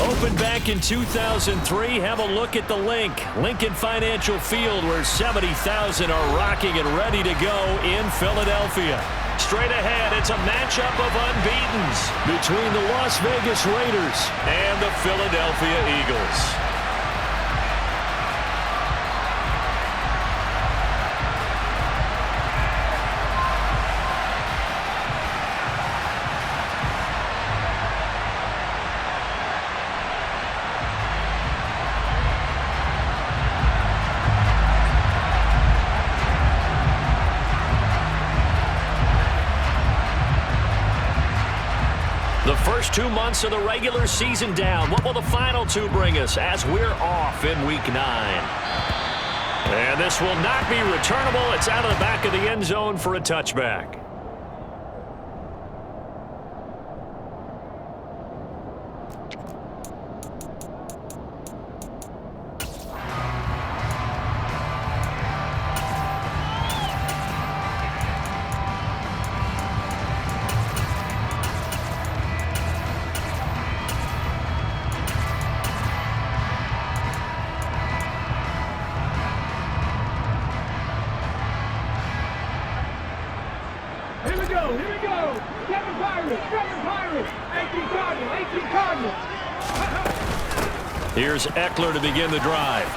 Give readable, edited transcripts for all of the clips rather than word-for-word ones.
Opened back in 2003, have a look at the Lincoln Financial Field, where 70,000 are rocking and ready to go in Philadelphia. Straight ahead, it's a matchup of unbeatens between the Las Vegas Raiders and the Philadelphia Eagles. The first 2 months of the regular season down. What will the final 2 bring us as we're off in Week 9? And this will not be returnable. It's out of the back of the end zone for a touchback. Here we go. Kevin Pirates. 18 Cardinals. Here's Eckler to begin the drive.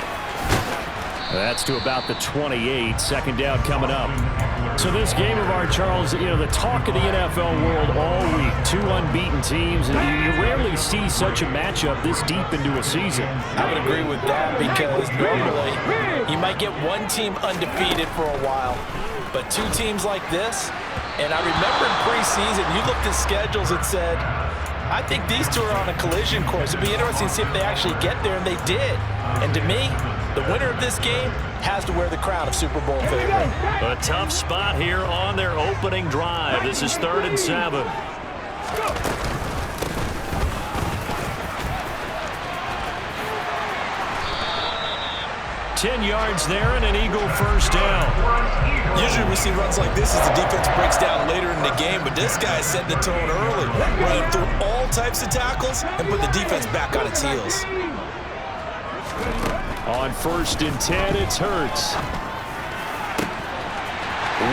That's to about the 28. Second down coming up. So this game of ours, Charles, the talk of the NFL world all week. 2 unbeaten teams, and you rarely see such a matchup this deep into a season. I would agree with that, because normally you might get one team undefeated for a while, but 2 teams like this. And I remember in preseason, you looked at schedules and said, I think these 2 are on a collision course. It'd be interesting to see if they actually get there, and they did. And to me, the winner of this game has to wear the crown of Super Bowl favorite. A tough spot here on their opening drive. This is 3rd and 7. 10 yards there and an Eagle first down. Usually we see runs like this as the defense breaks down later in the game, but this guy set the tone early, running through all types of tackles and put the defense back on its heels. On 1st and 10, it's Hurts.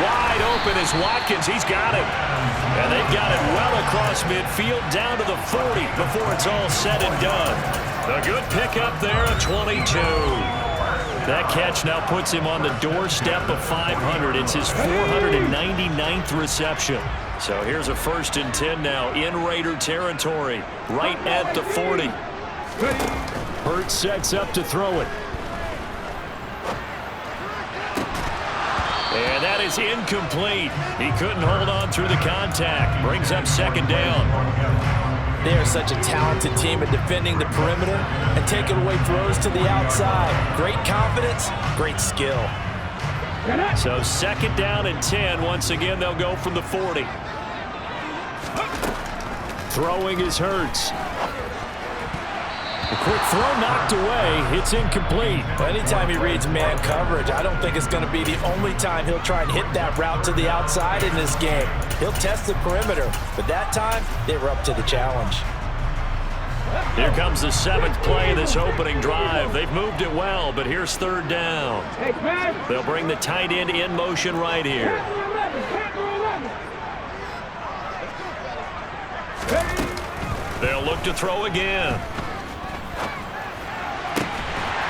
Wide open is Watkins. He's got it. And they've got it well across midfield down to the 40 before it's all said and done. A good pickup there, a 22. That catch now puts him on the doorstep of 500. It's his 499th reception. So here's a 1st and 10 now in Raider territory, right at the 40. Hurts sets up to throw it. And that is incomplete. He couldn't hold on through the contact. Brings up 2nd down. They are such a talented team at defending the perimeter and taking away throws to the outside. Great confidence, great skill. So 2nd down and 10. Once again, they'll go from the 40. Throwing is Hurts. A quick throw knocked away. It's incomplete. Well, anytime he reads man coverage, I don't think it's going to be the only time he'll try and hit that route to the outside in this game. He'll test the perimeter, but that time they were up to the challenge. Here comes the 7th play of this opening drive. They've moved it well, but here's 3rd down. They'll bring the tight end in motion right here. They'll look to throw again.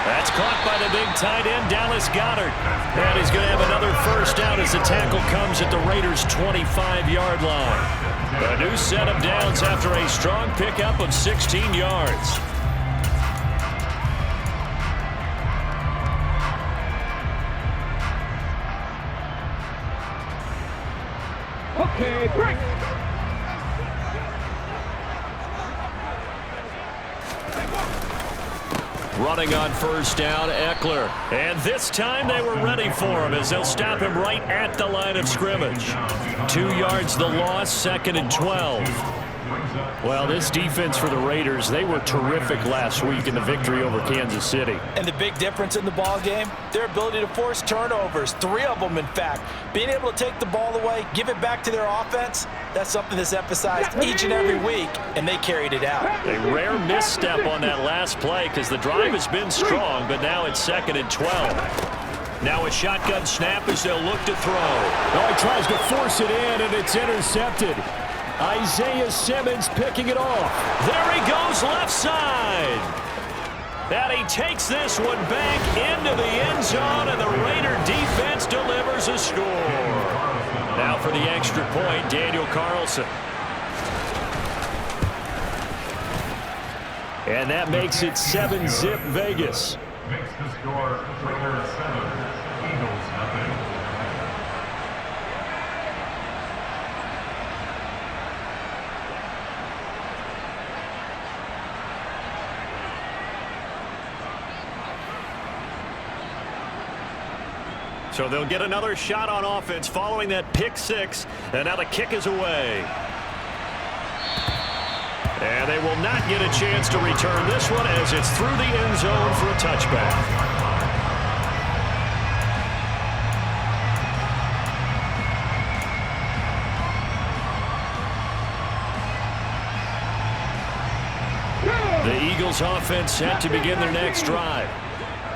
That's caught by the big tight end, Dallas Goedert. And he's going to have another 1st down as the tackle comes at the Raiders' 25-yard line. A new set of downs after a strong pickup of 16 yards. Okay, break. Running on 1st down, Eckler. And this time they were ready for him as they'll stop him right at the line of scrimmage. 2 yards the loss, 2nd and 12. Well, this defense for the Raiders, they were terrific last week in the victory over Kansas City. And the big difference in the ball game, their ability to force turnovers, 3 of them in fact. Being able to take the ball away, give it back to their offense, that's something that's emphasized each and every week, and they carried it out. A rare misstep on that last play because the drive has been strong, but now it's 2nd and 12. Now a shotgun snap as they'll look to throw. Oh, he tries to force it in, and it's intercepted. Isaiah Simmons picking it off. There he goes left side. And he takes this one back into the end zone, and the Raider defense delivers a score. Now for the extra point, Daniel Carlson. And that makes it 7-zip Vegas. Makes the score Raiders 7, Eagles nothing. So they'll get another shot on offense following that pick 6, and now the kick is away. And they will not get a chance to return this one as it's through the end zone for a touchback. The Eagles offense set to begin their next drive.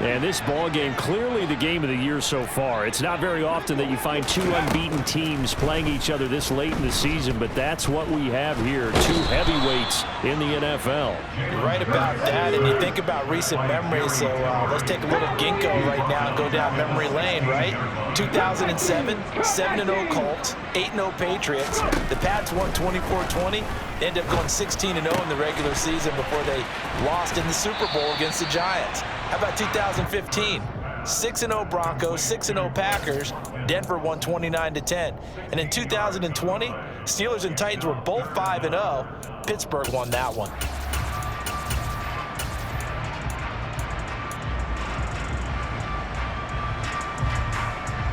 And this ball game, clearly the game of the year so far. It's not very often that you find 2 unbeaten teams playing each other this late in the season, but that's what we have here, 2 heavyweights in the NFL. You're right about that, and you think about recent memories, so let's take a little ginkgo right now and go down memory lane, right? 2007, 7-0 Colts, 8-0 Patriots. The Pats won 24-20. They ended up going 16-0 in the regular season before they lost in the Super Bowl against the Giants. How about 2015? 6-0 Broncos, 6-0 Packers. Denver won 29-10. And in 2020, Steelers and Titans were both 5-0. Pittsburgh won that one.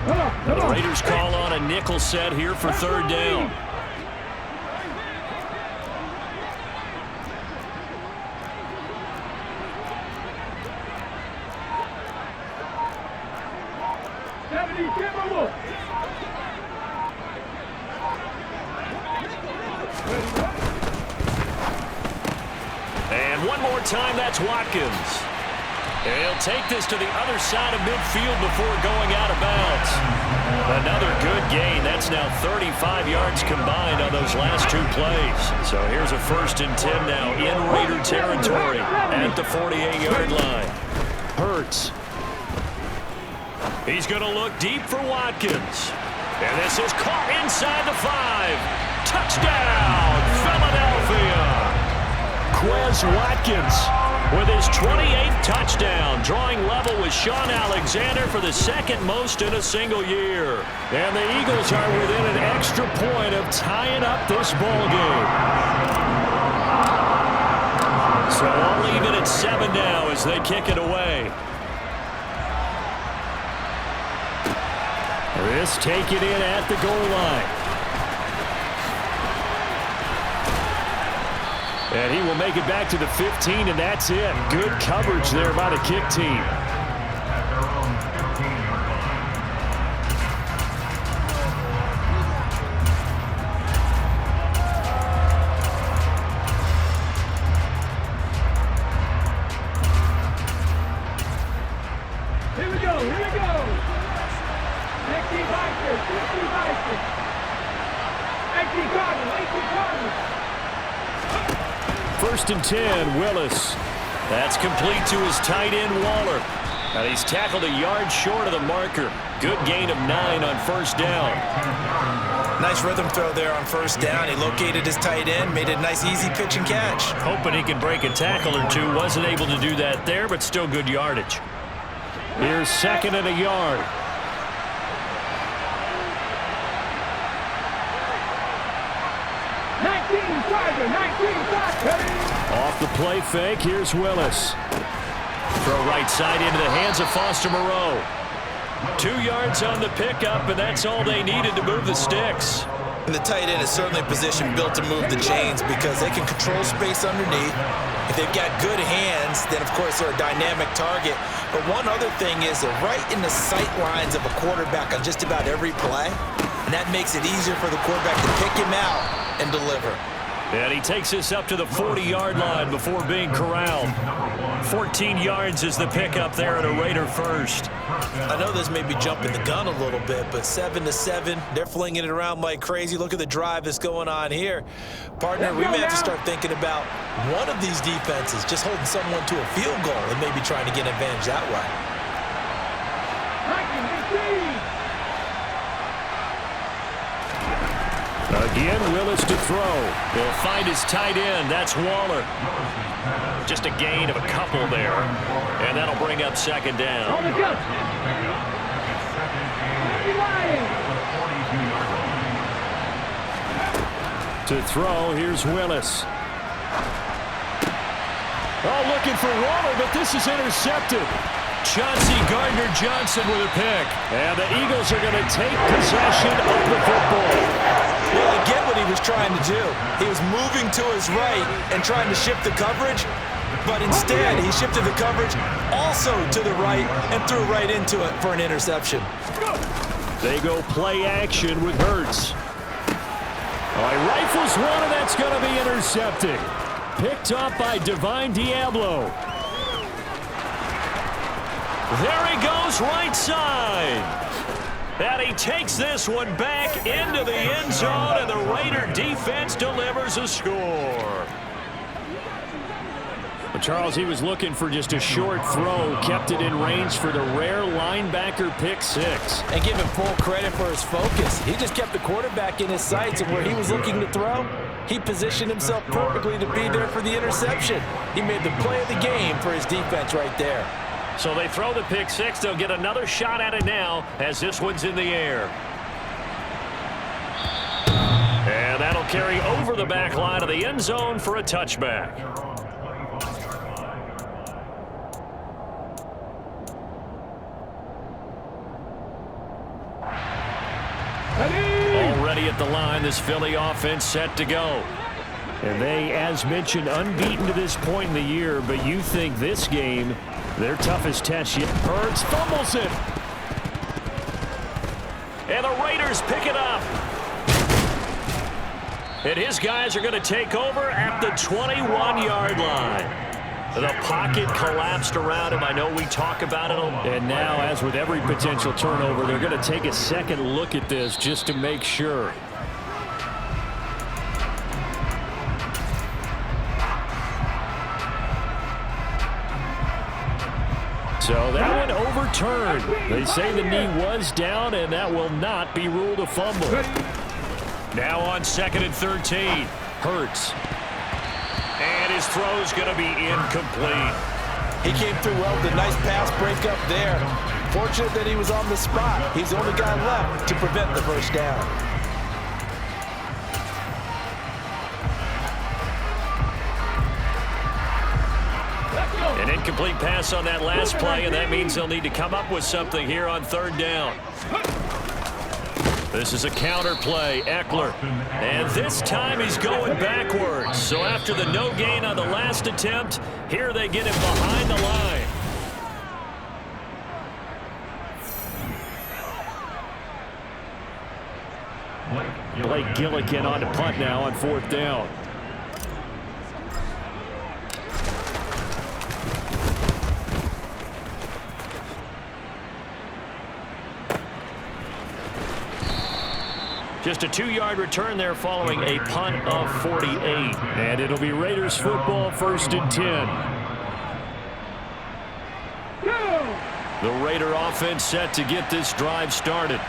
Now the Raiders call on a nickel set here for 3rd down. And one more time, that's Watkins. And he'll take this to the other side of midfield before going out of bounds. Another good gain. That's now 35 yards combined on those last 2 plays. So here's a 1st and 10 now in Raider territory at the 48-yard line. Hurts. He's going to look deep for Watkins. And this is caught inside the 5. Touchdown, Philadelphia. Quez Watkins with his 28th touchdown, drawing level with Sean Alexander for the 2nd most in a single year. And the Eagles are within an extra point of tying up this ball game. So all even at 7 now as they kick it away. This taken in at the goal line. And he will make it back to the 15, and that's it. Good coverage there by the kick team. At their own 15-yard line. Here we go, here we go. 18 Cardinals. 1st and 10, Willis. That's complete to his tight end, Waller. And he's tackled a yard short of the marker. Good gain of 9 on 1st down. Nice rhythm throw there on 1st down. He located his tight end, made it a nice easy pitch and catch. Hoping he can break a tackle or 2. Wasn't able to do that there, but still good yardage. Here's 2nd and a yard. Off the play fake, here's Willis. Throw right side into the hands of Foster Moreau. 2 yards on the pickup, and that's all they needed to move the sticks. And the tight end is certainly a position built to move the chains because they can control space underneath. If they've got good hands, then of course they're a dynamic target. But one other thing is they're right in the sight lines of a quarterback on just about every play. And that makes it easier for the quarterback to pick him out and deliver. And he takes us up to the 40-yard line before being corralled. 14 yards is the pickup there at a Raider first. I know this may be jumping the gun a little bit, but 7-7, they're flinging it around like crazy. Look at the drive that's going on here. Partner, we may have to start thinking about one of these defenses just holding someone to a field goal and maybe trying to get an advantage that way. Again, Willis to throw. He'll find his tight end. That's Waller. Just a gain of a couple there. And that'll bring up second down. To throw, here's Willis. Oh, looking for Waller, but this is intercepted. Chauncey Gardner-Johnson with a pick. And the Eagles are going to take possession of the football. Well, I get what he was trying to do. He was moving to his right and trying to shift the coverage, but instead he shifted the coverage also to the right and threw right into it for an interception. They go play action with Hurts. All right, rifles one, and that's going to be intercepted. Picked up by Divine Diablo. There he goes, right side. And he takes this one back into the end zone, and the Raider defense delivers a score. Well, Charles, he was looking for just a short throw, kept it in range for the rare linebacker pick six. And give him full credit for his focus. He just kept the quarterback in his sights, and where he was looking to throw, he positioned himself perfectly to be there for the interception. He made the play of the game for his defense right there. So they throw the pick six. They'll get another shot at it now as this one's in the air. And that'll carry over the back line of the end zone for a touchback. Already at the line, this Philly offense set to go. And they, as mentioned, unbeaten to this point in the year, but you think this game, their toughest test yet. Hurts fumbles it. And the Raiders pick it up. And his guys are going to take over at the 21-yard line. The pocket collapsed around him. I know we talk about it. And now, as with every potential turnover, they're going to take a second look at this just to make sure. So that one overturned. They say the knee was down, and that will not be ruled a fumble. Now on 2nd and 13. Hurts. And his throw's going to be incomplete. He came through well with a nice pass breakup there. Fortunate that he was on the spot. He's the only guy left to prevent the first down. An incomplete pass on that last play, and that means they'll need to come up with something here on 3rd down. This is a counter play, Eckler. And this time he's going backwards. So after the no gain on the last attempt, here they get him behind the line. Blake Gillikin on to punt now on 4th down. Just a 2-yard return there following a punt of 48. And it'll be Raiders football, 1st and 10. The Raider offense set to get this drive started.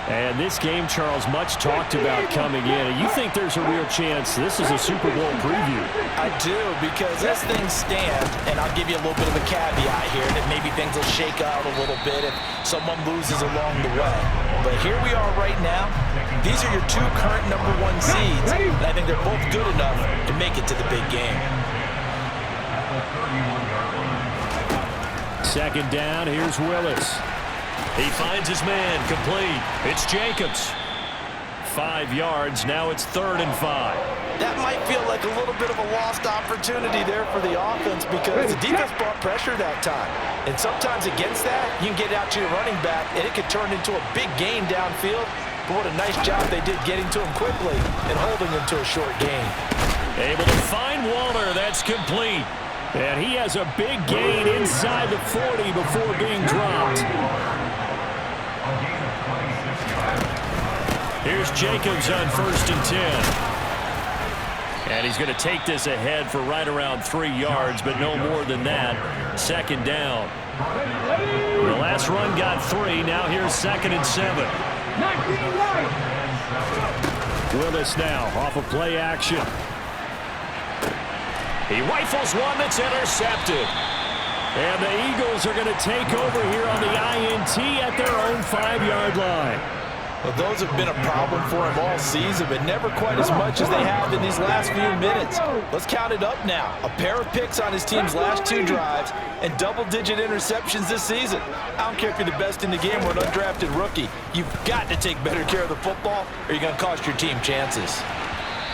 And this game, Charles, much talked about coming in. And you think there's a real chance this is a Super Bowl preview? I do, because as things stand, and I'll give you a little bit of a caveat here, that maybe things will shake out a little bit if someone loses along the way. But here we are right now. These are your 2 current #1 seeds, and I think they're both good enough to make it to the big game. 2nd down, here's Willis. He finds his man, complete. It's Jacobs. 5 yards. Now it's 3rd and 5. That might feel like a little bit of a lost opportunity there for the offense because the defense brought pressure that time. And sometimes against that, you can get out to your running back, and it could turn into a big gain downfield. But what a nice job they did getting to him quickly and holding him to a short gain. Able to find Walter. That's complete. And he has a big gain inside the 40 before being dropped. Here's Jacobs on 1st and 10. And he's going to take this ahead for right around 3 yards, but no more than that. 2nd down. The last run got 3. Now here's 2nd and 7. Willis now off of play action. He rifles one that's intercepted. And the Eagles are going to take over here on the INT at their own 5-yard line. Well, those have been a problem for him all season, but never quite as much as they have in these last few minutes. Let's count it up now. A pair of picks on his team's last 2 drives and double-digit interceptions this season. I don't care if you're the best in the game or an undrafted rookie. You've got to take better care of the football or you're going to cost your team chances.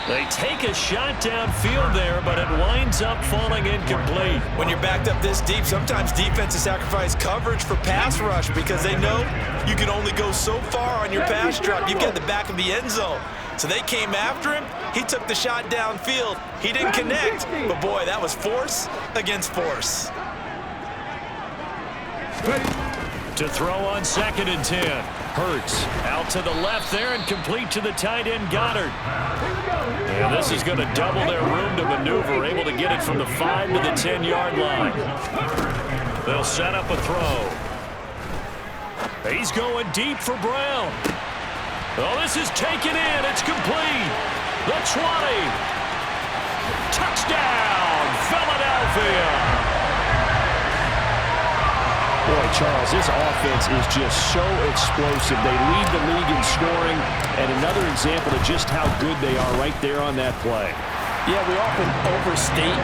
They take a shot downfield there, but it winds up falling incomplete. When you're backed up this deep, sometimes defenses sacrifice coverage for pass rush because they know you can only go so far on your pass drop. You've got the back of the end zone. So they came after him. He took the shot downfield. He didn't connect, but boy, that was force against force. To throw on 2nd and 10. Hurts out to the left there and complete to the tight end Goddard. And this is going to double their room to maneuver, able to get it from the 5 to the 10-yard line. They'll set up a throw. He's going deep for Brown. Oh, this is taken in. It's complete. The 20. Touchdown, Philadelphia. Boy, Charles, this offense is just so explosive. They lead the league in scoring, and another example of just how good they are right there on that play. Yeah, we often overstate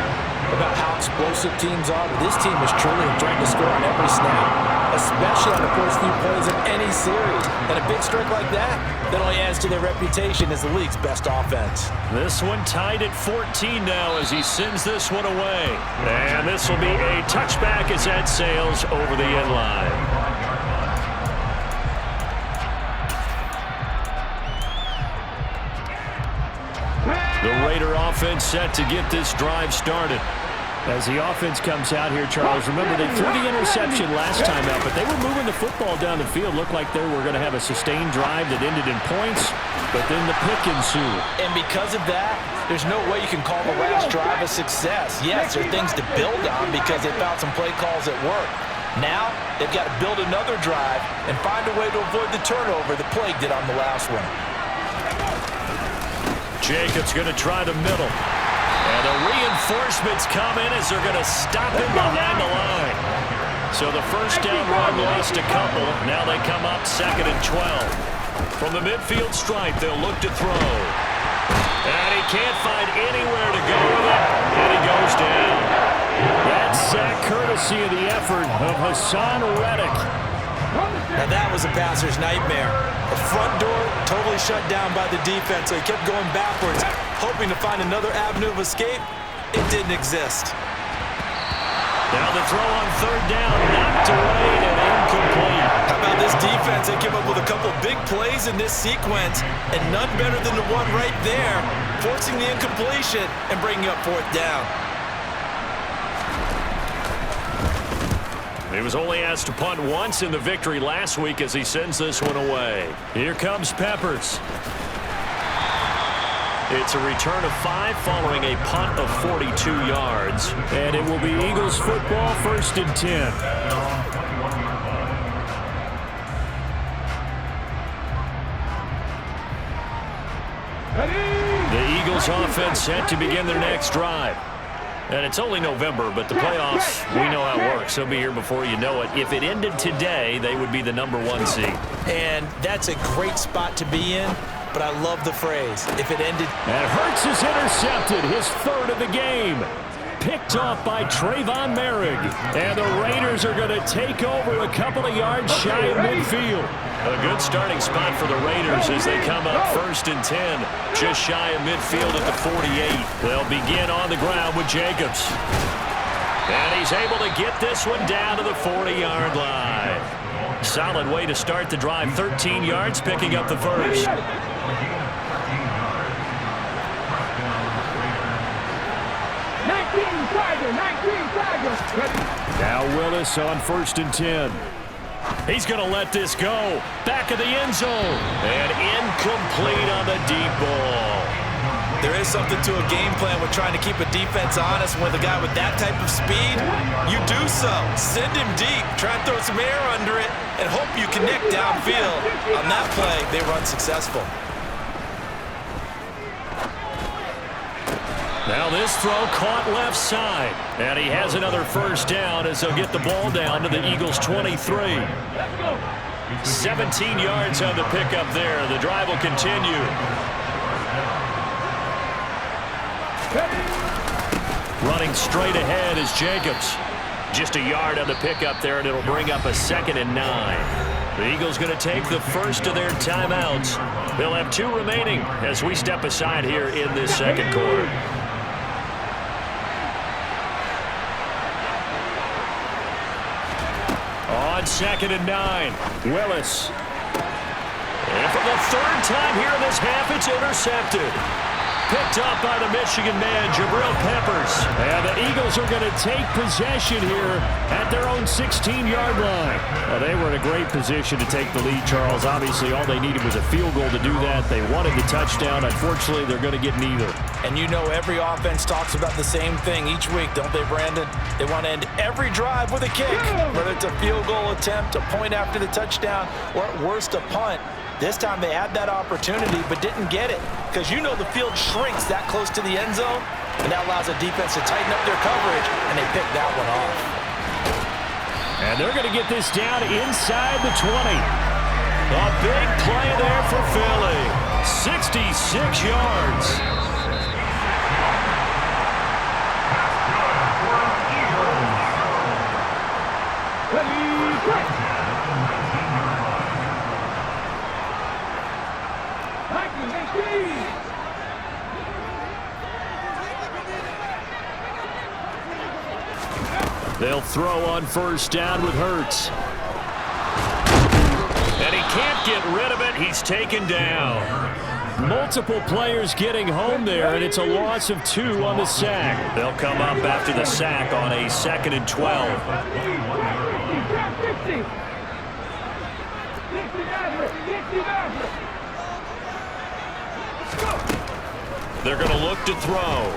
about how explosive teams are, but this team is truly trying to score on every snap, especially on the first few plays of any series. And a big streak like that only adds to their reputation as the league's best offense. This one tied at 14 now as he sends this one away. And this will be a touchback as that sails over the end line. The Raider offense set to get this drive started. As the offense comes out here, Charles, remember they threw the interception last time out, but they were moving the football down the field. Looked like they were going to have a sustained drive that ended in points, but then the pick ensued. And because of that, there's no way you can call the last drive a success. Yes, there are things to build on because they found some play calls that work. Now, they've got to build another drive and find a way to avoid the turnover the plague did on the last one. Jacobs going to try the middle. And the reinforcements come in as they're going to stop him behind the line. So the first down run lost a couple. Now they come up 2nd and 12. From the midfield stripe, they'll look to throw. And he can't find anywhere to go with it. And he goes down. That sack courtesy of the effort of Hassan Reddick. Now that was a passer's nightmare. The front door totally shut down by the defense, so he kept going backwards, hoping to find another avenue of escape. It didn't exist. Now the throw on 3rd down, knocked away and incomplete. How about this defense? They came up with a couple big plays in this sequence, and none better than the one right there, forcing the incompletion and bringing up 4th down. He was only asked to punt once in the victory last week as he sends this one away. Here comes Peppers. It's a return of 5 following a punt of 42 yards. And it will be Eagles football, 1st and 10. The Eagles offense set to begin their next drive. And it's only November, but the playoffs, we know how it works. They'll be here before you know it. If it ended today, they would be the #1 seed. And that's a great spot to be in, but I love the phrase, if it ended. And Hurts is intercepted, his 3rd of the game. picked off by Trayvon Merrick. And the Raiders are going to take over a couple of yards shy of midfield. A good starting spot for the Raiders as they come up 1st and 10, just shy of midfield at the 48. They'll begin on the ground with Jacobs. And he's able to get this one down to the 40-yard line. Solid way to start the drive. 13 yards, picking up the first. Now Willis on 1st and 10. He's going to let this go. Back of the end zone. And incomplete on the deep ball. There is something to a game plan with trying to keep a defense honest. With a guy with that type of speed, you do so. Send him deep. Try and throw some air under it and hope you connect downfield. On that play, they run successful. Now this throw caught left side. And he has another first down as they'll get the ball down to the Eagles' 23. 17 yards on the pickup there. The drive will continue. Running straight ahead is Jacobs. Just a yard on the pickup there, and it'll bring up a 2nd and 9. The Eagles going to take the first of their timeouts. They'll have 2 remaining as we step aside here in this second quarter. On 2nd and 9, Willis. And for the 3rd time here in this half, it's intercepted. Picked up by the Michigan man, Jabril Peppers. And the Eagles are going to take possession here at their own 16-yard line. Well, they were in a great position to take the lead, Charles. Obviously, all they needed was a field goal to do that. They wanted the touchdown. Unfortunately, they're going to get neither. And you know every offense talks about the same thing each week, don't they, Brandon? They want to end every drive with a kick, whether it's a field goal attempt, a point after the touchdown, or at worst, a punt. This time they had that opportunity but didn't get it because you know the field shrinks that close to the end zone, and that allows the defense to tighten up their coverage, and they picked that one off. And they're going to get this down inside the 20. A big play there for Philly. 66 yards. They'll throw on first down with Hurts. And he can't get rid of it. He's taken down. Multiple players getting home there, and it's a loss of 2 on the sack. They'll come up after the sack on a 2nd and 12. They're going to look to throw.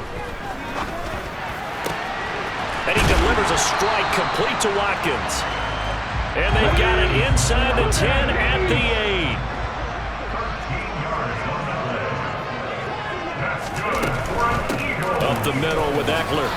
And he delivers a strike complete to Watkins. And they've got it inside the 10 at the 8. Up the middle with Eckler.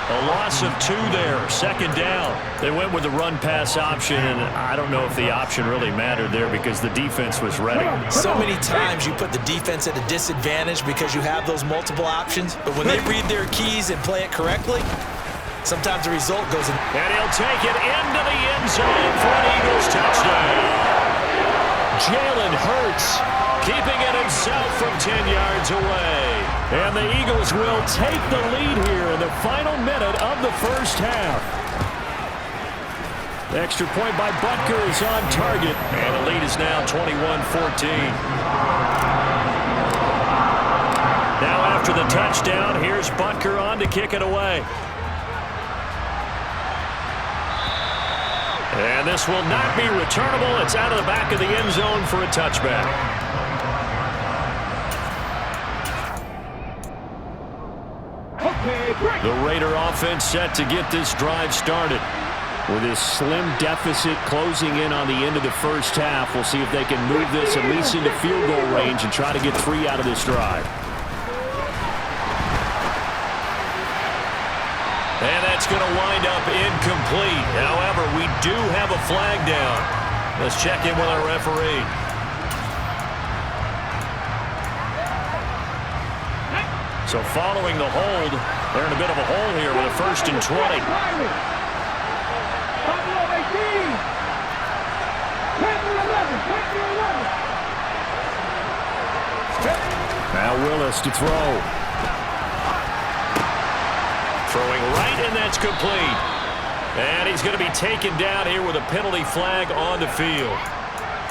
A loss of 2 there, 2nd down. They went with the run-pass option, and I don't know if the option really mattered there because the defense was ready. So many times you put the defense at a disadvantage because you have those multiple options, but when they read their keys and play it correctly, sometimes the result goes in. And he'll take it into the end zone for an Eagles touchdown. Jalen Hurts keeping it himself from 10 yards away. And the Eagles will take the lead here in the final minute of the first half. The extra point by Butker is on target. And the lead is now 21-14. Now after the touchdown, here's Butker on to kick it away. And this will not be returnable. It's out of the back of the end zone for a touchback. The Raider offense set to get this drive started. With this slim deficit closing in on the end of the first half, we'll see if they can move this at least into field goal range and try to get 3 out of this drive. And that's going to wind up incomplete. However, we do have a flag down. Let's check in with our referee. So following the hold, they're in a bit of a hole here with a 1st and 20. Now Willis to throw. Throwing right, and that's complete. And he's going to be taken down here with a penalty flag on the field.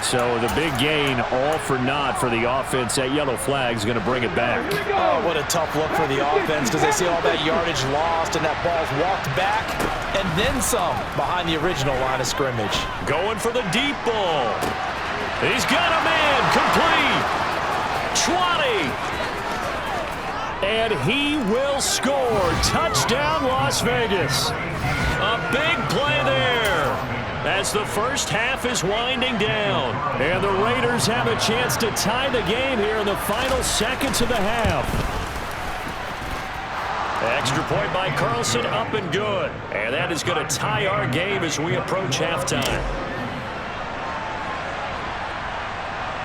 So the big gain, all for naught for the offense. That yellow flag is going to bring it back. Oh, what a tough look for the offense because they see all that yardage lost and that ball's walked back and then some behind the original line of scrimmage. Going for the deep ball. He's got a man complete. 20. And he will score. Touchdown, Las Vegas. A big play there as the first half is winding down. And the Raiders have a chance to tie the game here in the final seconds of the half. Extra point by Carlson, up and good. And that is going to tie our game as we approach halftime.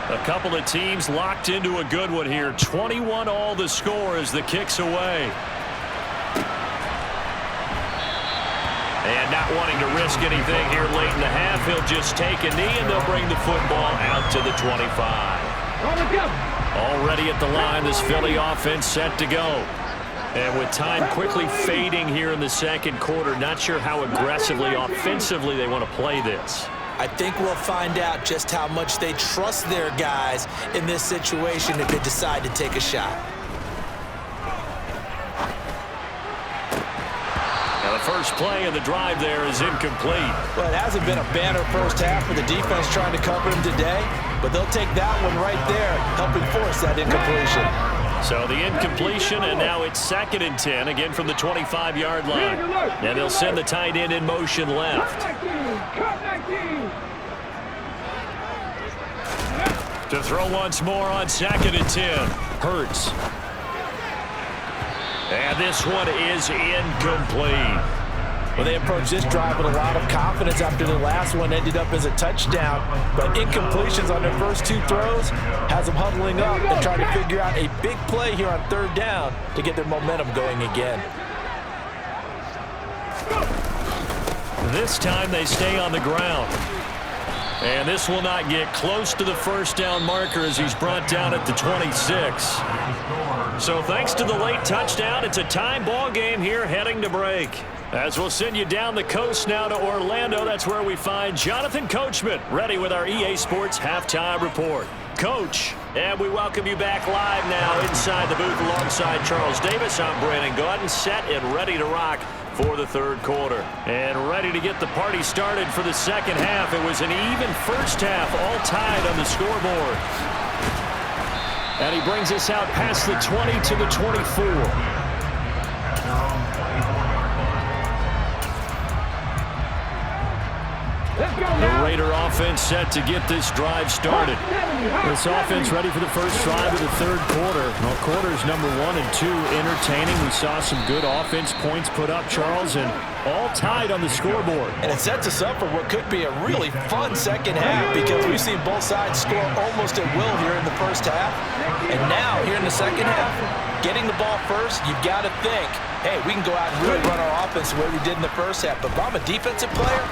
A couple of teams locked into a good one here. 21 all the score as the kick's away. And not wanting to risk anything here late in the half, he'll just take a knee and they'll bring the football out to the 25. Already at the line, this Philly offense set to go. And with time quickly fading here in the second quarter, not sure how aggressively, offensively they want to play this. I think we'll find out just how much they trust their guys in this situation if they decide to take a shot. Now the first play of the drive there is incomplete. Well, it hasn't been a banner first half for the defense trying to cover him today, but they'll take that one right there, helping force that incompletion. So the incompletion, and now it's 2nd and 10, again from the 25-yard line. And they'll send the tight end in motion left. To throw once more on 2nd and 10. Hurts. And this one is incomplete. Well, they approached this drive with a lot of confidence after the last one ended up as a touchdown. But incompletions on their first 2 throws has them huddling up and trying to figure out a big play here on 3rd down to get their momentum going again. This time they stay on the ground. And this will not get close to the first down marker as he's brought down at the 26. So thanks to the late touchdown, it's a tie ball game here heading to break. As we'll send you down the coast now to Orlando, that's where we find Jonathan Coachman ready with our EA Sports Halftime Report. Coach, and we welcome you back live now inside the booth alongside Charles Davis. I'm Brandon Gordon, set and ready to rock for the 3rd quarter. And ready to get the party started for the second half. It was an even first half, all tied on the scoreboard. And he brings us out past the 20 to the 24. The Raider offense set to get this drive started. This offense ready for the first drive of the 3rd quarter. Well, quarters number 1 and 2 entertaining. We saw some good offense points put up, Charles, and all tied on the scoreboard. And it sets us up for what could be a really fun second half because we've seen both sides score almost at will here in the first half. And now, here in the second half, getting the ball first, you've got to think, hey, we can go out and really run our offense the way we did in the first half. But if I'm a defensive player,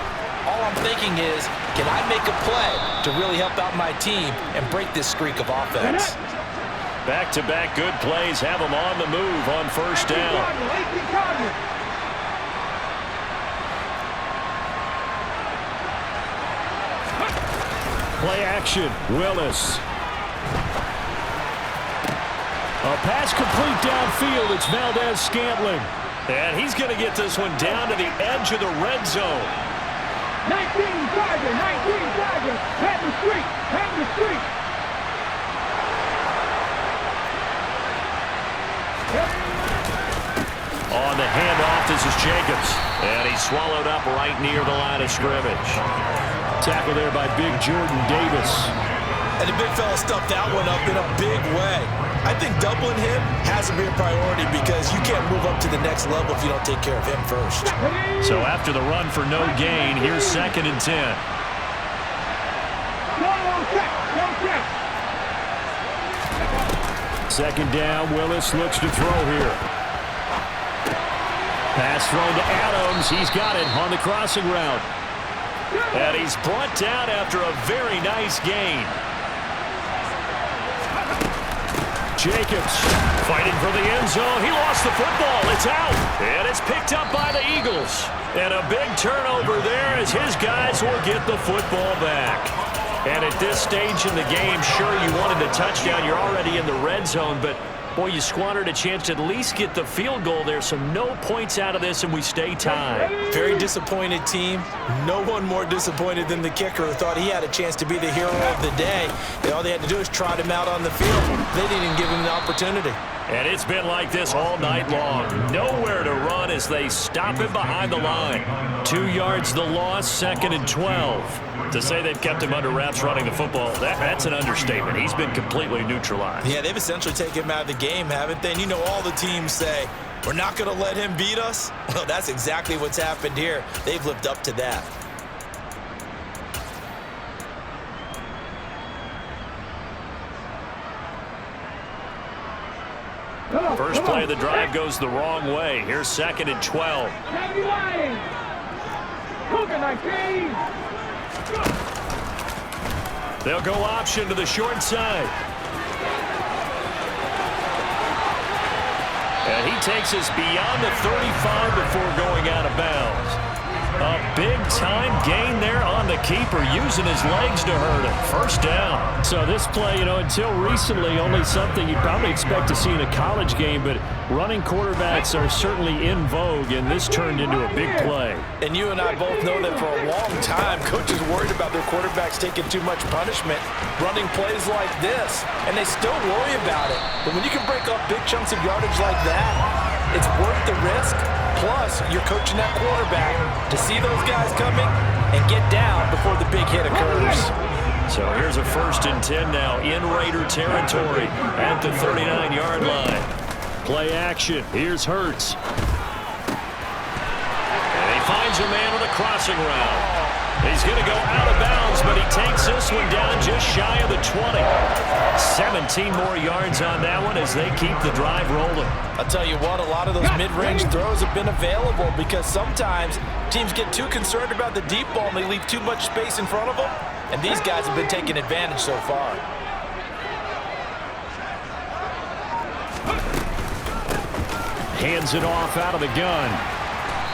all I'm thinking is, can I make a play to really help out my team and break this streak of offense? Back-to-back good plays have them on the move on first down. Play action, Willis. A pass complete downfield. It's Valdez-Scantling. And he's going to get this one down to the edge of the red zone. 19 Tiger, head the street. On the handoff, this is Jacobs. And he's swallowed up right near the line of scrimmage. Tackle there by Big Jordan Davis. And the big fella stuffed that one up in a big way. I think doubling him has to be a priority because you can't move up to the next level if you don't take care of him first. So after the run for no gain, here's 2nd and 10. Second down, Willis looks to throw here. Pass thrown to Adams. He's got it on the crossing route. And he's brought down after a very nice gain. Jacobs fighting for the end zone. He lost the football. It's out. And it's picked up by the Eagles. And a big turnover there as his guys will get the football back. And at this stage in the game, sure, you wanted a touchdown. You're already in the red zone, but boy, you squandered a chance to at least get the field goal there, so no points out of this, and we stay tied. Very disappointed team. No one more disappointed than the kicker who thought he had a chance to be the hero of the day. All they had to do is trot him out on the field. They didn't even give him the opportunity. And it's been like this all night long. Nowhere to run as they stop him behind the line. 2 yards the loss, 2nd and 12. To say they've kept him under wraps running the football, that's an understatement. He's been completely neutralized. Yeah, they've essentially taken him out of the game, haven't they? And you know all the teams say, we're not going to let him beat us. Well, that's exactly what's happened here. They've lived up to that. First play of the drive goes the wrong way. Here's 2nd and 12. They'll go option to the short side. And he takes us beyond the 35 before going out of bounds. A big-time gain there on the keeper, using his legs to hurt him. First down. So this play, until recently, only something you'd probably expect to see in a college game, but running quarterbacks are certainly in vogue, and this turned into a big play. And you and I both know that for a long time, coaches worried about their quarterbacks taking too much punishment, running plays like this, and they still worry about it. But when you can break up big chunks of yardage like that, it's worth the risk. Plus, you're coaching that quarterback to see those guys coming and get down before the big hit occurs. So here's a 1st and 10 now in Raider territory at the 39-yard line. Play action. Here's Hurts. And he finds a man on the crossing route. He's going to go out of bounds, but he takes this one down just shy of the 20. 17 more yards on that one as they keep the drive rolling. I'll tell you what, a lot of those mid-range throws have been available because sometimes teams get too concerned about the deep ball and they leave too much space in front of them, and these guys have been taking advantage so far. Hands it off out of the gun.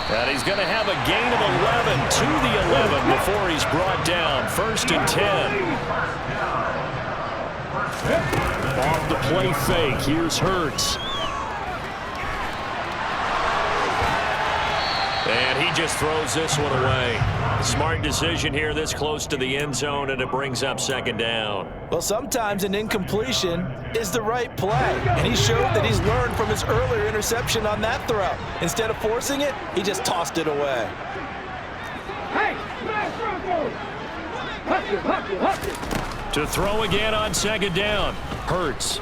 And he's going to have a gain of 11 to the 11 before he's brought down. 1st and 10. Off the play fake. Here's Hurts. And he just throws this one away. Smart decision here this close to the end zone, and it brings up 2nd down. Well, sometimes an incompletion is the right play, and he showed that he's learned from his earlier interception on that throw. Instead of forcing it, he just tossed it away. To throw again on 2nd down. Hurts.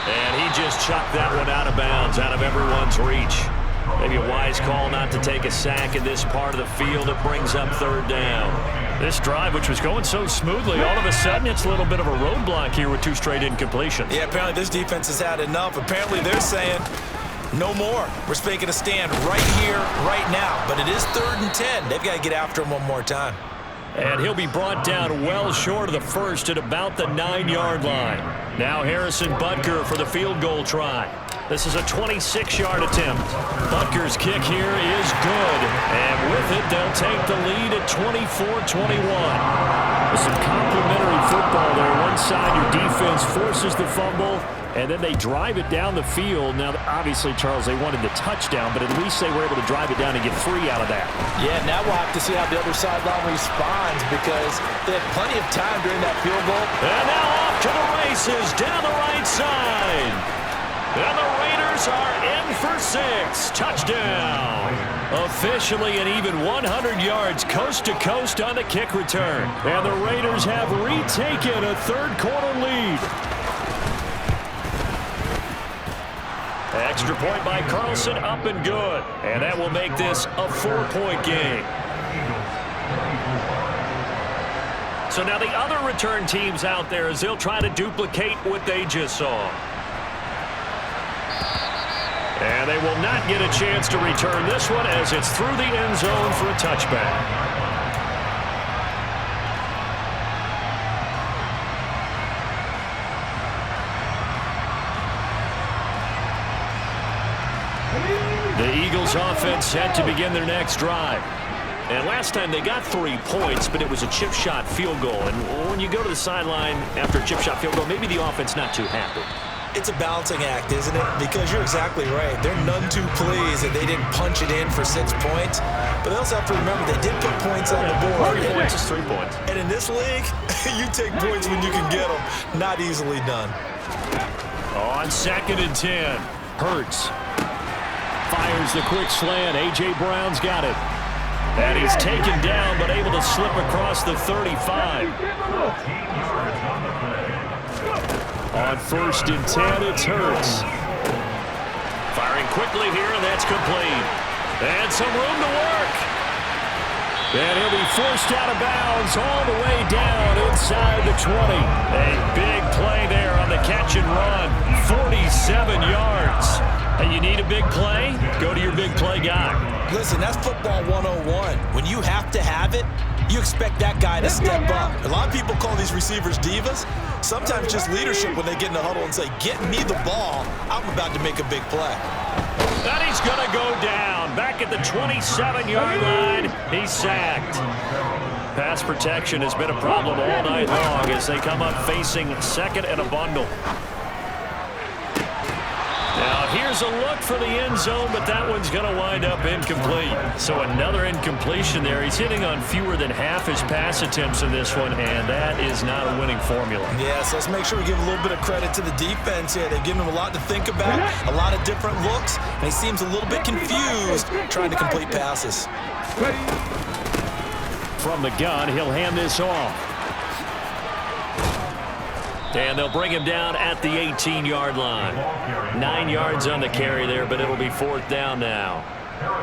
And he just chucked that one out of bounds, out of everyone's reach. Maybe a wise call not to take a sack in this part of the field. It brings up 3rd down. This drive, which was going so smoothly, all of a sudden it's a little bit of a roadblock here with 2 straight incompletions. Yeah, apparently this defense has had enough. Apparently they're saying, no more. We're making a stand right here, right now. But it is 3rd and 10. They've got to get after him one more time. And he'll be brought down well short of the 1st at about the 9-yard line. Now Harrison Butker for the field goal try. This is a 26-yard attempt. Butker's kick here is good. And with it, they'll take the lead at 24-21. With some complimentary football there. One side, your defense forces the fumble, and then they drive it down the field. Now, obviously, Charles, they wanted the touchdown, but at least they were able to drive it down and get 3 out of that. Yeah, now we'll have to see how the other sideline responds because they had plenty of time during that field goal. And now off to the races down the right side. And the Raiders are in for 6. Touchdown. Officially an even 100 yards coast to coast on the kick return. And the Raiders have retaken a 3rd quarter lead. Extra point by Carlson, up and good. And that will make this a 4-point game. So now the other return teams out there as they'll try to duplicate what they just saw. And they will not get a chance to return this one as it's through the end zone for a touchback. The Eagles offense set to begin their next drive. And last time they got 3 points, but it was a chip shot field goal. And when you go to the sideline after a chip shot field goal, maybe the offense not too happy. It's a balancing act, isn't it? Because you're exactly right. They're none too pleased that they didn't punch it in for 6 points. But they also have to remember they did put points on the board. 3 points is 3 points. And in this league, you take points when you can get them. Not easily done. On 2nd and 10, Hurts fires the quick slant. A.J. Brown's got it. And he's taken down, but able to slip across the 35. On 1st and 10, it's Hurts. Firing quickly here, and that's complete. And some room to work. And he'll be forced out of bounds all the way down inside the 20. A big play there on the catch and run. 47 yards. And you need a big play? Go to your big play guy. Listen, that's football 101. When you have to have it, you expect that guy to step up. A lot of people call these receivers divas. Sometimes just leadership when they get in the huddle and say, get me the ball. I'm about to make a big play. And he's going to go down. Back at the 27-yard line, he's sacked. Pass protection has been a problem all night long as they come up facing 2nd and a bundle. Now, here's a look for the end zone, but that one's going to wind up incomplete. So another incompletion there. He's hitting on fewer than half his pass attempts in this one, and that is not a winning formula. Yeah, so let's make sure we give a little bit of credit to the defense here. They've given him a lot to think about, a lot of different looks, and he seems a little bit confused trying to complete passes. From the gun, he'll hand this off. And they'll bring him down at the 18-yard line. 9 yards on the carry there, but it'll be 4th down now.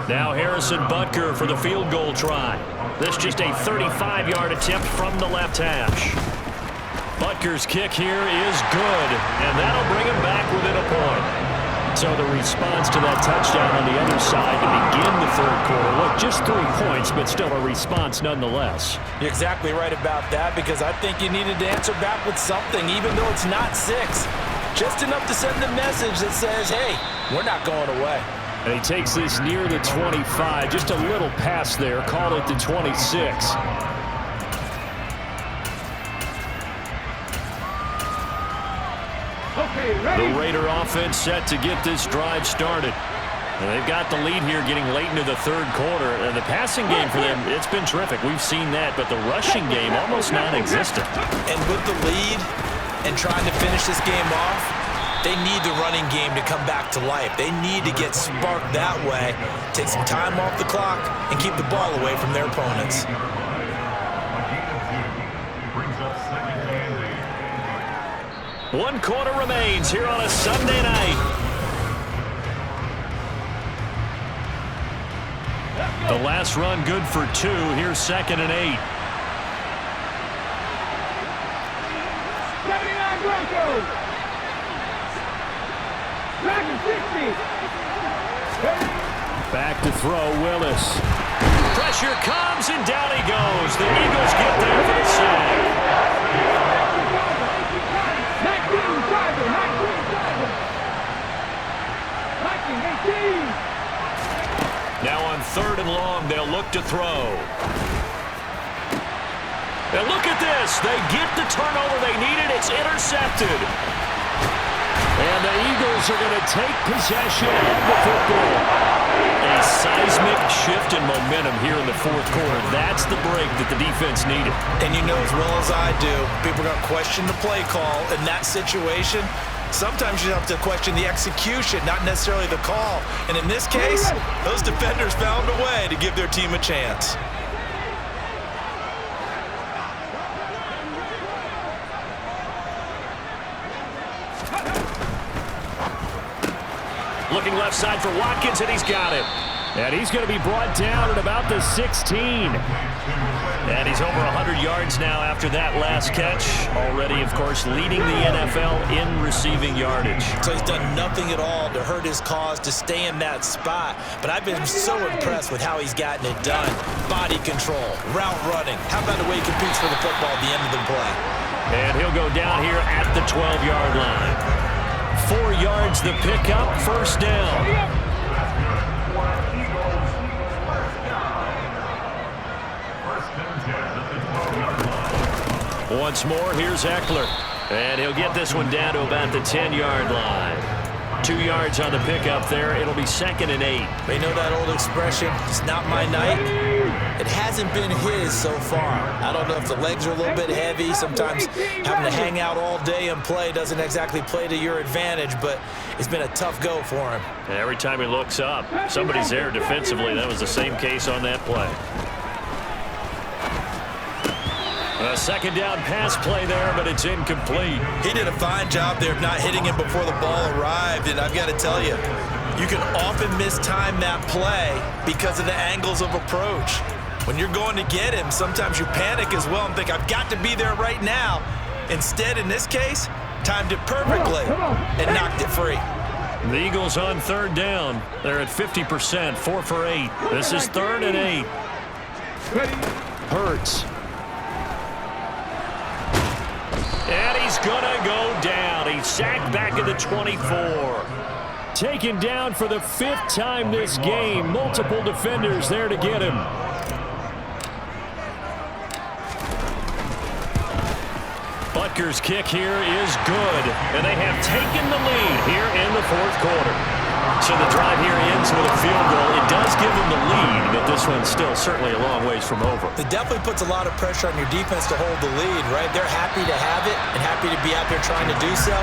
Now Harrison Butker for the field goal try. This just a 35-yard attempt from the left hash. Butker's kick here is good, and that'll bring him back within a point. So the response to that touchdown on the other side to begin the 3rd quarter. Look, just 3 points, but still a response nonetheless. You're exactly right about that because I think you needed to answer back with something, even though it's not 6. Just enough to send a message that says, hey, we're not going away. And he takes this near the 25. Just a little pass there. Call it the 26. The Raider offense set to get this drive started. And they've got the lead here getting late into the 3rd quarter. And the passing game for them, it's been terrific. We've seen that, but the rushing game almost non-existent. And with the lead and trying to finish this game off, they need the running game to come back to life. They need to get sparked that way, take some time off the clock, and keep the ball away from their opponents. 1 quarter remains here on a Sunday night. The last run good for 2. Here's 2nd and 8. 79 Broncos. Back to 60. Back to throw, Willis. Pressure comes, and down he goes. The Eagles get there for the sack. Now on 3rd and long, they'll look to throw. And look at this. They get the turnover they needed. It's intercepted. And the Eagles are going to take possession of the football. A seismic shift in momentum here in the 4th quarter. That's the break that the defense needed. And you know as well as I do, people are going to question the play call in that situation. Sometimes you have to question the execution, not necessarily the call. And in this case, those defenders found a way to give their team a chance. Looking left side for Watkins, and he's got it. And he's going to be brought down at about the 16. And he's over 100 yards now after that last catch. Already, of course, leading the NFL in receiving yardage. So he's done nothing at all to hurt his cause, to stay in that spot. But I've been so impressed with how he's gotten it done. Body control, route running. How about the way he competes for the football at the end of the play? And he'll go down here at the 12-yard line. 4 yards the pickup, first down. Once more, here's Eckler. And he'll get this one down to about the 10-yard line. 2 yards on the pickup there. It'll be 2nd and 8. They know that old expression, it's not my night. It hasn't been his so far. I don't know if the legs are a little bit heavy. Sometimes having to hang out all day and play doesn't exactly play to your advantage, but it's been a tough go for him. And every time he looks up, somebody's there defensively. That was the same case on that play. A second down pass play there, but it's incomplete. He did a fine job there of not hitting him before the ball arrived, and I've got to tell you, you can often mistime that play because of the angles of approach. When you're going to get him, sometimes you panic as well and think, I've got to be there right now. Instead, in this case, timed it perfectly and knocked it free. The Eagles on 3rd down. They're at 50%, 4 for 8. This is 3rd and 8. Hurts. And he's going to go down. He's sacked back at the 24. Taken down for the 5th time this game. Multiple defenders there to get him. Butker's kick here is good. And they have taken the lead here in the 4th quarter. So the drive here ends with a field goal. It does give them the lead, but this one's still certainly a long ways from over. It definitely puts a lot of pressure on your defense to hold the lead, right? They're happy to have it and happy to be out there trying to do so.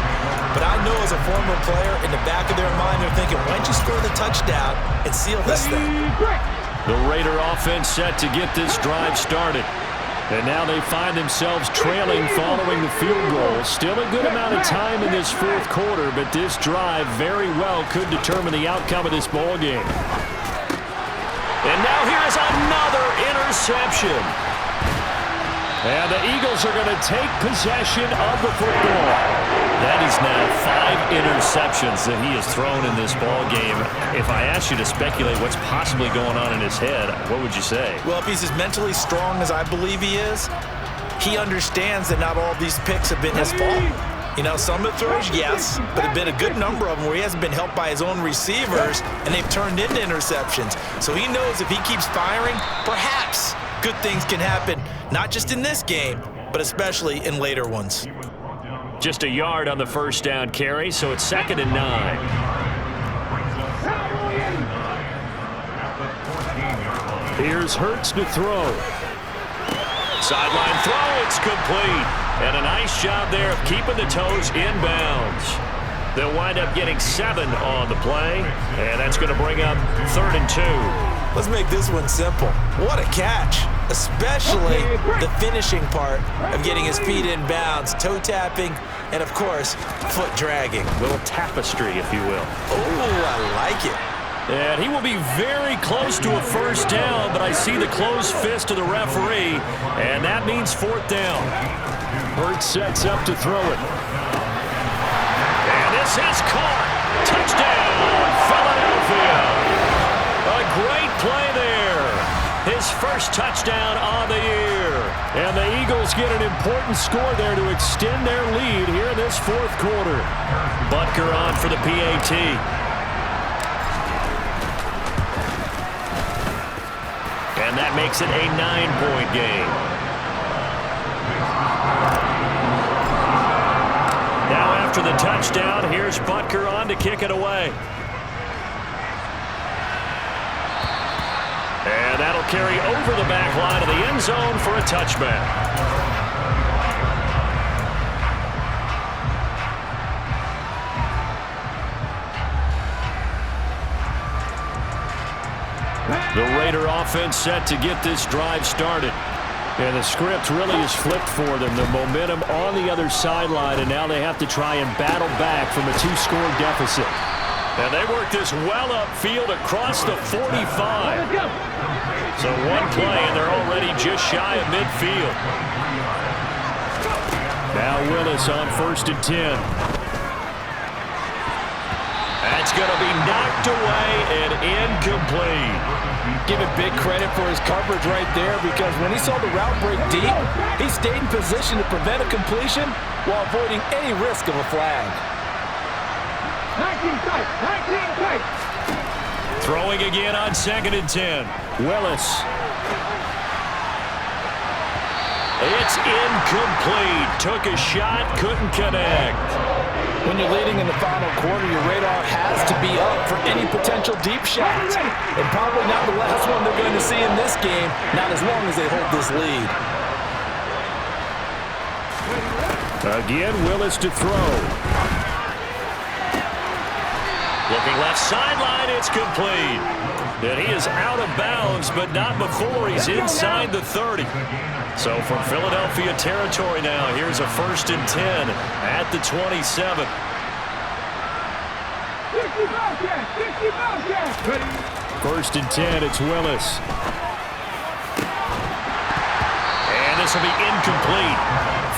But I know as a former player, in the back of their mind, they're thinking, why don't you score the touchdown and seal this thing? The Raider offense set to get this drive started. And now they find themselves trailing following the field goal. Still a good amount of time in this 4th quarter, but this drive very well could determine the outcome of this ball game. And now here's another interception. And the Eagles are going to take possession of the football. That is now 5 interceptions that he has thrown in this ball game. If I asked you to speculate what's possibly going on in his head, what would you say? Well, if he's as mentally strong as I believe he is, he understands that not all of these picks have been his fault. You know, some of the throws, yes, but there have been a good number of them where he hasn't been helped by his own receivers, and they've turned into interceptions. So he knows if he keeps firing, perhaps good things can happen, not just in this game, but especially in later ones. Just a yard on the first down carry, so it's 2nd and 9. Here's Hurts to throw. Sideline throw, it's complete. And a nice job there of keeping the toes inbounds. They'll wind up getting 7 on the play, and that's going to bring up 3rd and 2. Let's make this one simple. What a catch, especially the finishing part of getting his feet in bounds, toe tapping, and of course, foot dragging. A little tapestry, if you will. Oh, I like it. And he will be very close to a first down, but I see the closed fist of the referee, and that means 4th down. Hurts sets up to throw it. And this is caught. Touchdown, Philadelphia. A great play there. His first touchdown on the year. And the Eagles get an important score there to extend their lead here in this 4th quarter. Butker on for the PAT. And that makes it a 9-point game. Now after the touchdown, here's Butker on to kick it away. And that'll carry over the back line of the end zone for a touchback. The Raider offense set to get this drive started. And the script really is flipped for them. The momentum on the other sideline, and now they have to try and battle back from a 2-score deficit. And they work this well upfield across the 45. So one play, and they're already just shy of midfield. Now Willis on 1st and 10. That's going to be knocked away and incomplete. Give it big credit for his coverage right there, because when he saw the route break deep, he stayed in position to prevent a completion while avoiding any risk of a flag. 19 tight, 19 tight. Throwing again on 2nd and 10. Willis. It's incomplete. Took a shot, couldn't connect. When you're leading in the final quarter, your radar has to be up for any potential deep shots. And probably not the last one they're going to see in this game, not as long as they hold this lead. Again, Willis to throw. Looking left sideline, it's complete. And he is out of bounds, but not before he's inside the 30. So from Philadelphia territory now, here's a 1st and 10 at the 27. 1st and 10, it's Willis. And this will be incomplete.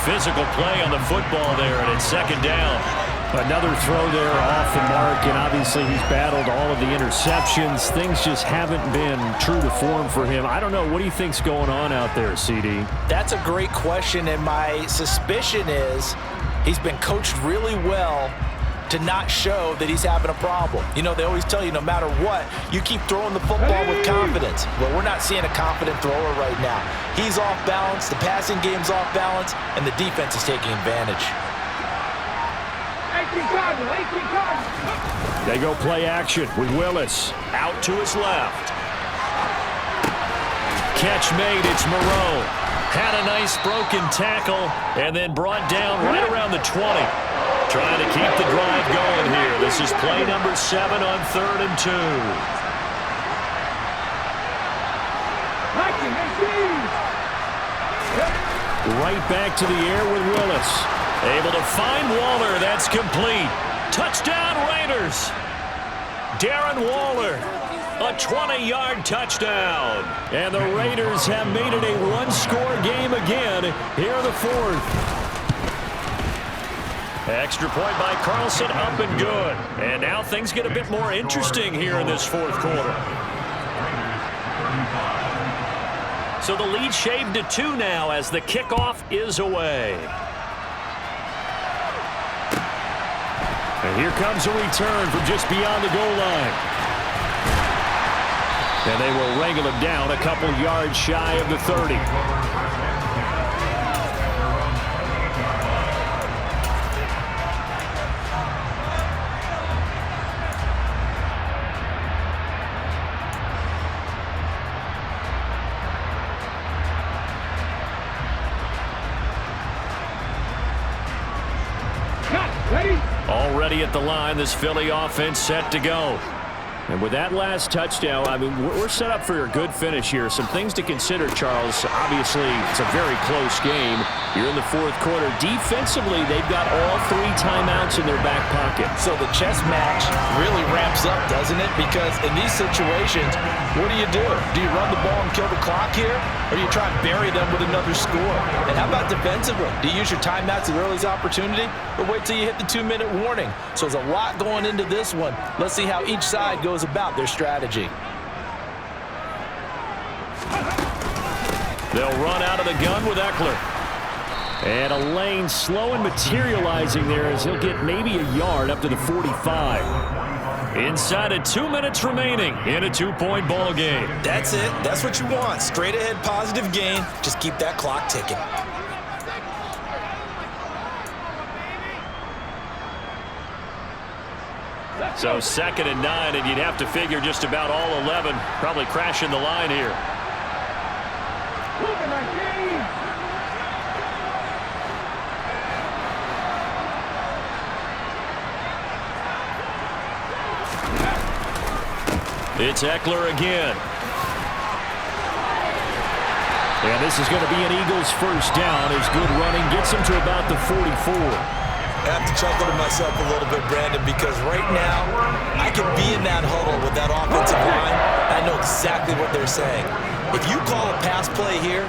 Physical play on the football there, and it's 2nd down. Another throw there off the mark, and obviously he's battled all of the interceptions. Things just haven't been true to form for him. I don't know. What do you think's going on out there, CD? That's a great question, and my suspicion is he's been coached really well to not show that he's having a problem. You know, they always tell you no matter what, you keep throwing the football with confidence. Well, we're not seeing a confident thrower right now. He's off balance, the passing game's off balance, and the defense is taking advantage. They go play action with Willis. Out to his left. Catch made, it's Moreau. Had a nice broken tackle and then brought down right around the 20. Trying to keep the drive going here. This is play number 7 on 3rd and 2. Right back to the air with Willis. Able to find Waller. That's complete. Touchdown, Raiders. Darren Waller, a 20-yard touchdown. And the Raiders have made it a one-score game again here in the 4th. Extra point by Carlson, up and good. And now things get a bit more interesting here in this 4th quarter. So the lead shaved to 2 now as the kickoff is away. And here comes a return from just beyond the goal line. And they will wrangle him down a couple yards shy of the 30. Already at the line, this Philly offense set to go. And with that last touchdown, I mean, we're set up for a good finish here. Some things to consider, Charles. Obviously, it's a very close game. You're in the 4th quarter. Defensively, they've got all 3 timeouts in their back pocket. So the chess match really ramps up, doesn't it? Because in these situations, what do? Do you run the ball and kill the clock here? Or do you try and bury them with another score? And how about defensively? Do you use your timeouts at the earliest opportunity? Or wait till you hit the 2-minute warning? So there's a lot going into this one. Let's see how each side goes about their strategy. They'll run out of the gun with Eckler. And a lane slow and materializing there as he'll get maybe a yard up to the 45. Inside of 2 minutes remaining in a 2-point ball game. That's it. That's what you want. Straight ahead positive gain. Just keep that clock ticking. So 2nd and 9, and you'd have to figure just about all 11 probably crashing the line here. It's Eckler again. And this is going to be an Eagles first down. His good running gets him to about the 44. I have to chuckle to myself a little bit, Brandon, because right now I could be in that huddle with that offensive line. I know exactly what they're saying. If you call a pass play here,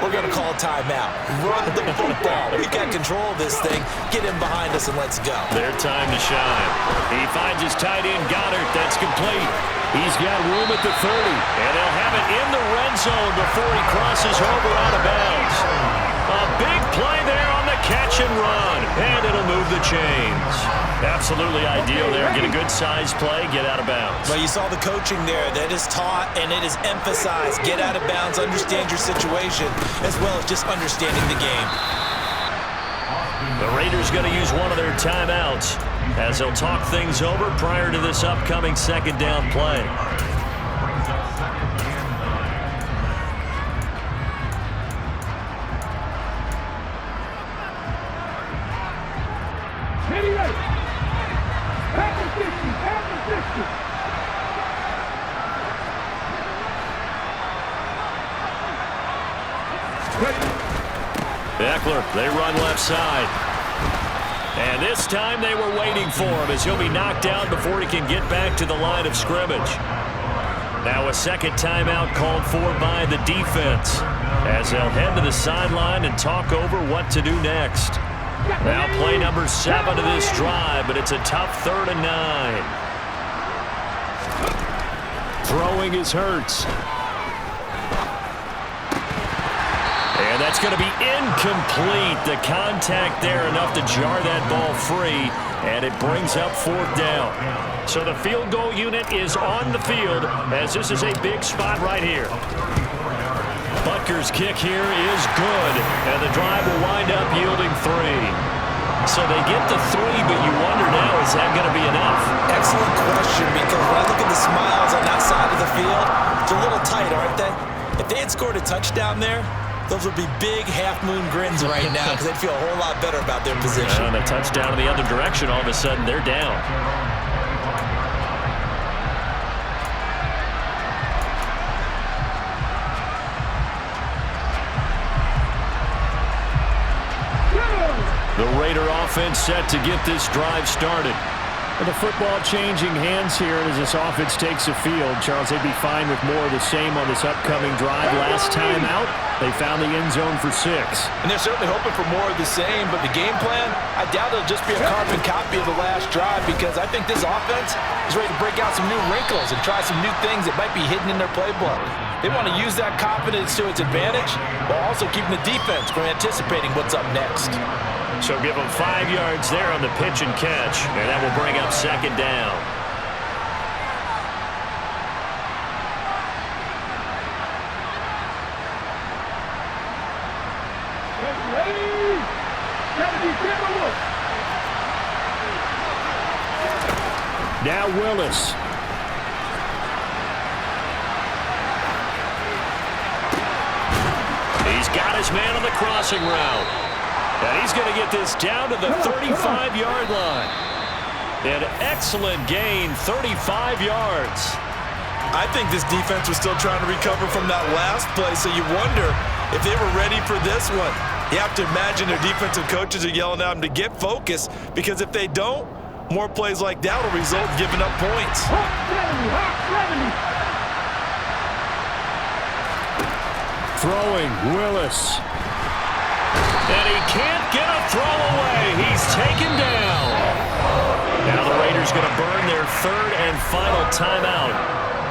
we're going to call a timeout. Run the football. We got control of this thing. Get him behind us and let's go. Their time to shine. He finds his tight end, Goddard. That's complete. He's got room at the 30, and they'll have it in the red zone before he crosses over out of bounds. A big play there on the catch and run, and it'll move the chains. Absolutely ideal there. Get a good size play, get out of bounds. Well, you saw the coaching there. That is taught and it is emphasized. Get out of bounds, understand your situation, as well as just understanding the game. The Raiders going to use one of their timeouts as they'll talk things over prior to this upcoming second down play. Ready, ready. Back to 50, back to 50. Ready. Eckler, they run left side. And this time they were waiting for him as he'll be knocked out before he can get back to the line of scrimmage. Now a second timeout called for by the defense as they'll head to the sideline and talk over what to do next. Now play number 7 of this drive, but it's a tough 3rd and 9. Throwing is Hurts. And that's going to be incomplete. The contact there enough to jar that ball free, and it brings up 4th down. So the field goal unit is on the field as this is a big spot right here. Butker's kick here is good, and the drive will wind up yielding 3. So they get the 3, but you wonder now, is that going to be enough? Excellent question, because when I look at the smiles on that side of the field, they're a little tight, aren't they? If they had scored a touchdown there, those would be big half-moon grins right now because they'd feel a whole lot better about their position. And a touchdown in the other direction, all of a sudden they're down. The Raider offense set to get this drive started. The football changing hands here as this offense takes the field. Charles, they'd be fine with more of the same on this upcoming drive. Last time out, they found the end zone for 6. And they're certainly hoping for more of the same, but the game plan, I doubt it'll just be a carbon copy of the last drive because I think this offense is ready to break out some new wrinkles and try some new things that might be hidden in their playbook. They want to use that confidence to its advantage while also keeping the defense from anticipating what's up next. So give them 5 yards there on the pitch and catch, and that will bring up 2nd down. Ready. Now Willis. He's got his man on the crossing route. And he's going to get this down to the 35-yard line. An excellent gain, 35 yards. I think this defense was still trying to recover from that last play, so you wonder if they were ready for this one. You have to imagine their defensive coaches are yelling at them to get focused, because if they don't, more plays like that will result in giving up points. Throwing, Willis. And he can't get a throw away. He's taken down. Now the Raiders going to burn their 3rd and final timeout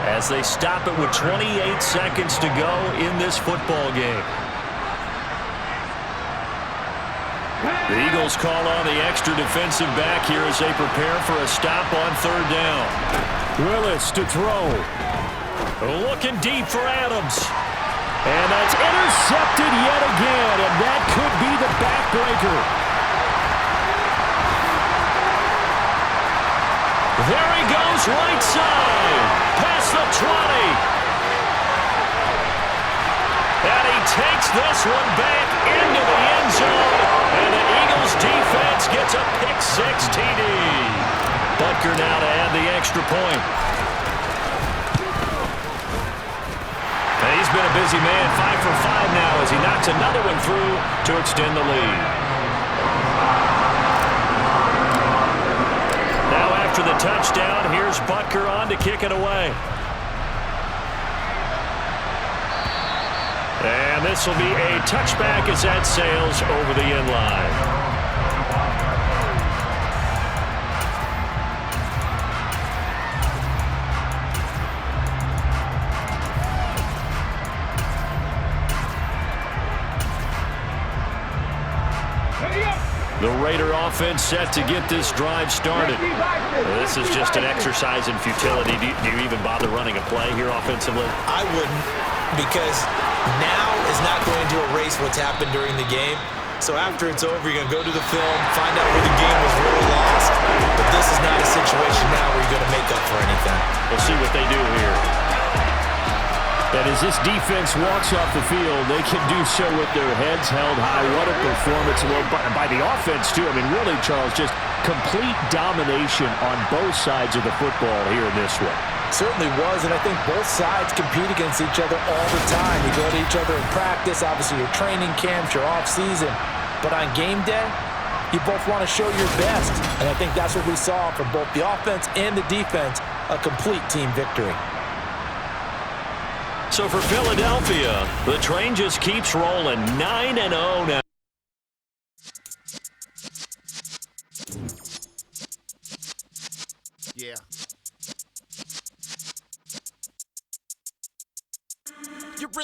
as they stop it with 28 seconds to go in this football game. The Eagles call on the extra defensive back here as they prepare for a stop on 3rd down. Willis to throw. Looking deep for Adams. And that's intercepted yet again, and that could be the backbreaker. There he goes, right side, past the 20. And he takes this one back into the end zone, and the Eagles defense gets a pick-6 TD. Butker now to add the extra point. He's been a busy man, 5 for 5 now as he knocks another one through to extend the lead. Now after the touchdown, here's Butker on to kick it away. And this will be a touchback as that sails over the end line. The Raider offense set to get this drive started. This is just an exercise in futility. Do you even bother running a play here offensively? I wouldn't, because now is not going to erase what's happened during the game. So after it's over, you're going to go to the film, find out where the game was really lost. But this is not a situation now where you're going to make up for anything. We'll see what they do here. And as this defense walks off the field, they can do so with their heads held high. What a performance. Well, by the offense, too. I mean, really, Charles, just complete domination on both sides of the football here in this one. Certainly was, and I think both sides compete against each other all the time. You go to each other in practice, obviously your training camps, your off-season. But on game day, you both want to show your best. And I think that's what we saw from both the offense and the defense, a complete team victory. So for Philadelphia, the train just keeps rolling 9-0 now.